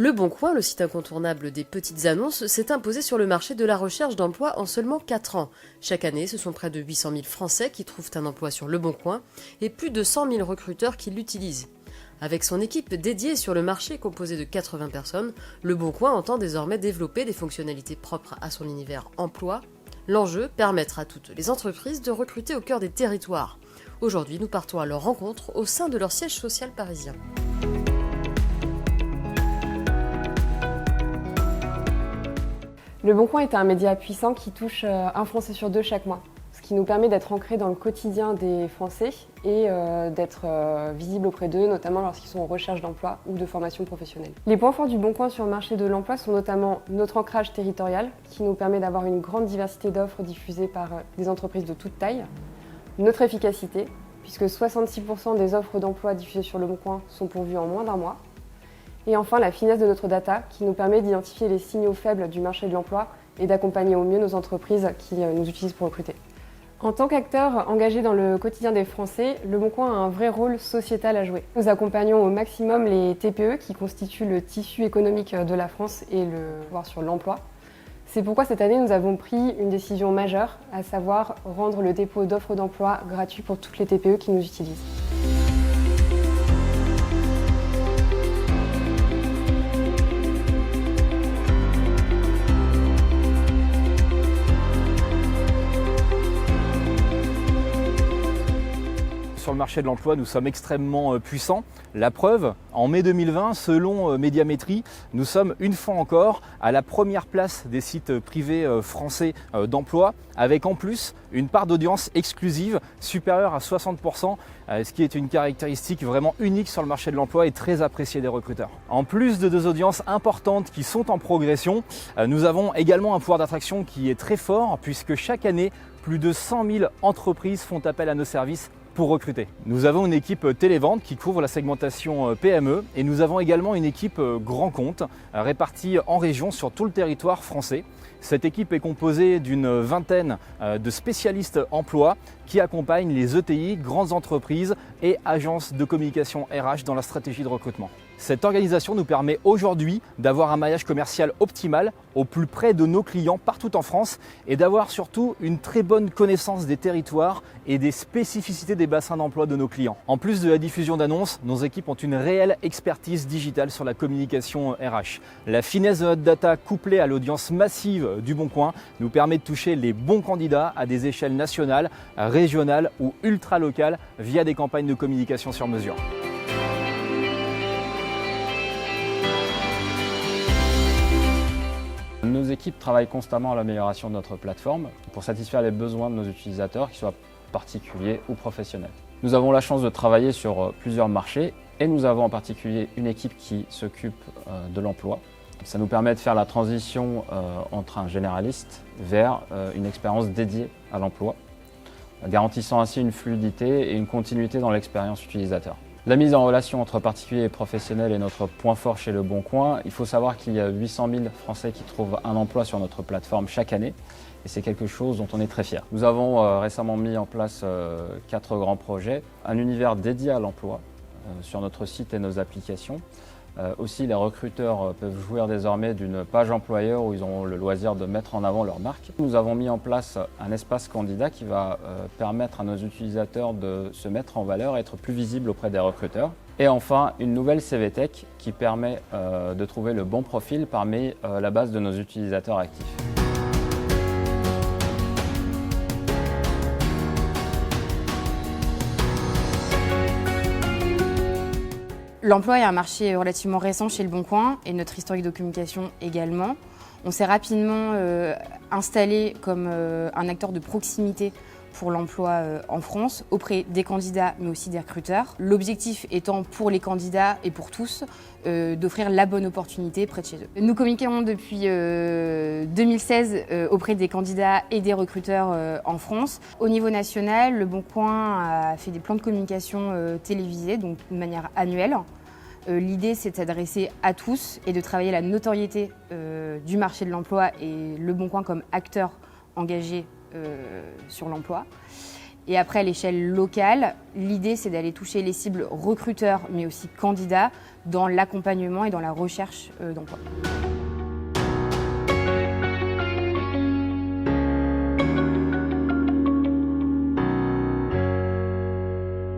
Le Bon Coin, le site incontournable des petites annonces, s'est imposé sur le marché de la recherche d'emploi en seulement 4 ans. Chaque année, ce sont près de 800 000 Français qui trouvent un emploi sur Le Bon Coin et plus de 100 000 recruteurs qui l'utilisent. Avec son équipe dédiée sur le marché composée de 80 personnes, Le Bon Coin entend désormais développer des fonctionnalités propres à son univers emploi. L'enjeu, permettre à toutes les entreprises de recruter au cœur des territoires. Aujourd'hui, nous partons à leur rencontre au sein de leur siège social parisien. Le Bon Coin est un média puissant qui touche un Français sur deux chaque mois, ce qui nous permet d'être ancrés dans le quotidien des Français et d'être visible auprès d'eux, notamment lorsqu'ils sont en recherche d'emploi ou de formation professionnelle. Les points forts du Bon Coin sur le marché de l'emploi sont notamment notre ancrage territorial, qui nous permet d'avoir une grande diversité d'offres diffusées par des entreprises de toute taille, notre efficacité, puisque 66% des offres d'emploi diffusées sur Le Bon Coin sont pourvues en moins d'un mois, et enfin, la finesse de notre data qui nous permet d'identifier les signaux faibles du marché de l'emploi et d'accompagner au mieux nos entreprises qui nous utilisent pour recruter. En tant qu'acteur engagé dans le quotidien des Français, Le Bon Coin a un vrai rôle sociétal à jouer. Nous accompagnons au maximum les TPE qui constituent le tissu économique de la France et le pouvoir sur l'emploi. C'est pourquoi cette année, nous avons pris une décision majeure, à savoir rendre le dépôt d'offres d'emploi gratuit pour toutes les TPE qui nous utilisent. Sur le marché de l'emploi, nous sommes extrêmement puissants. La preuve, en mai 2020, selon Médiamétrie, nous sommes une fois encore à la première place des sites privés français d'emploi, avec en plus une part d'audience exclusive supérieure à 60%, ce qui est une caractéristique vraiment unique sur le marché de l'emploi et très appréciée des recruteurs. En plus de deux audiences importantes qui sont en progression, nous avons également un pouvoir d'attraction qui est très fort, puisque chaque année, plus de 100 000 entreprises font appel à nos services pour recruter. Nous avons une équipe télévente qui couvre la segmentation PME et nous avons également une équipe grand compte répartie en régions sur tout le territoire français. Cette équipe est composée d'une vingtaine de spécialistes emploi qui accompagnent les ETI, grandes entreprises et agences de communication RH dans la stratégie de recrutement. Cette organisation nous permet aujourd'hui d'avoir un maillage commercial optimal au plus près de nos clients partout en France et d'avoir surtout une très bonne connaissance des territoires et des spécificités des bassins d'emploi de nos clients. En plus de la diffusion d'annonces, nos équipes ont une réelle expertise digitale sur la communication RH. La finesse de notre data couplée à l'audience massive du Bon Coin nous permet de toucher les bons candidats à des échelles nationales, régionales ou ultra-locales via des campagnes de communication sur mesure. Nos équipes travaillent constamment à l'amélioration de notre plateforme pour satisfaire les besoins de nos utilisateurs, qu'ils soient particuliers ou professionnels. Nous avons la chance de travailler sur plusieurs marchés et nous avons en particulier une équipe qui s'occupe de l'emploi. Ça nous permet de faire la transition entre un généraliste vers une expérience dédiée à l'emploi, garantissant ainsi une fluidité et une continuité dans l'expérience utilisateur. La mise en relation entre particuliers et professionnels est notre point fort chez Le Bon Coin. Il faut savoir qu'il y a 800 000 Français qui trouvent un emploi sur notre plateforme chaque année et c'est quelque chose dont on est très fiers. Nous avons récemment mis en place 4 grands projets. Un univers dédié à l'emploi sur notre site et nos applications. Aussi, les recruteurs peuvent jouir désormais d'une page employeur où ils auront le loisir de mettre en avant leur marque. Nous avons mis en place un espace candidat qui va permettre à nos utilisateurs de se mettre en valeur et être plus visibles auprès des recruteurs. Et enfin, une nouvelle CV Tech qui permet de trouver le bon profil parmi la base de nos utilisateurs actifs. L'emploi est un marché relativement récent chez Le Bon Coin et notre historique de communication également. On s'est rapidement installé comme un acteur de proximité pour l'emploi en France, auprès des candidats mais aussi des recruteurs. L'objectif étant pour les candidats et pour tous d'offrir la bonne opportunité près de chez eux. Nous communiquons depuis 2016 auprès des candidats et des recruteurs en France. Au niveau national, Le Bon Coin a fait des plans de communication télévisés, donc de manière annuelle. L'idée, c'est de s'adresser à tous et de travailler la notoriété du marché de l'emploi et Le Bon Coin comme acteur engagé sur l'emploi. Et après, à l'échelle locale, l'idée, c'est d'aller toucher les cibles recruteurs, mais aussi candidats, dans l'accompagnement et dans la recherche d'emploi.